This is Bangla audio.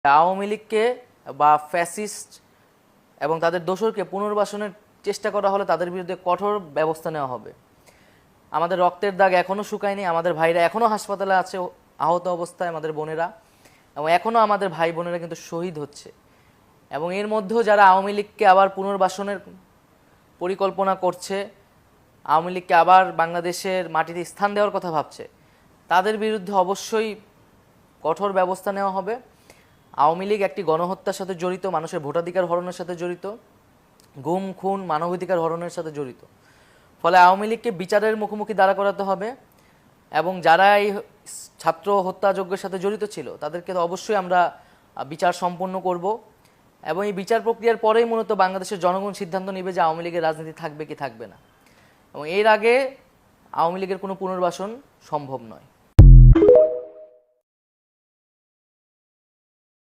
আওয়ামী লীগকে বা ফ্যাসিস্ট এবং তাদের দোসরকে পুনর্বাসনের চেষ্টা করা হলে তাদের বিরুদ্ধে কঠোর ব্যবস্থা নেওয়া হবে। আমাদের রক্তের দাগ এখনও শুকায়নি, আমাদের ভাইরা এখনও হাসপাতালে আছে আহত অবস্থায়, আমাদের বোনেরা, এবং এখনও আমাদের ভাই বোনেরা কিন্তু শহীদ হচ্ছে। এবং এর মধ্যেও যারা আওয়ামী লীগকে আবার পুনর্বাসনের পরিকল্পনা করছে, আওয়ামী লীগকে আবার বাংলাদেশের মাটিতে স্থান দেওয়ার কথা ভাবছে, তাদের বিরুদ্ধে অবশ্যই কঠোর ব্যবস্থা নেওয়া হবে। আওয়ামী লীগ একটি গণহত্যার সাথে জড়িত, মানুষের ভোটাধিকার হরণের সাথে জড়িত, গুম খুন মানবাধিকার হরণের সাথে জড়িত। ফলে আওয়ামী লীগকে বিচারের মুখোমুখি দাঁড়া করাতে হবে এবং যারা এই ছাত্র হত্যাযজ্ঞের সাথে জড়িত ছিল তাদেরকে তো অবশ্যই আমরা বিচার সম্পন্ন করব এবং এই বিচার প্রক্রিয়ার পরেই মূলত বাংলাদেশের জনগণ সিদ্ধান্ত নেবে যে আওয়ামী লীগের রাজনীতি থাকবে কি থাকবে না। এবং এর আগে আওয়ামী লীগের কোনো পুনর্বাসন সম্ভব নয়।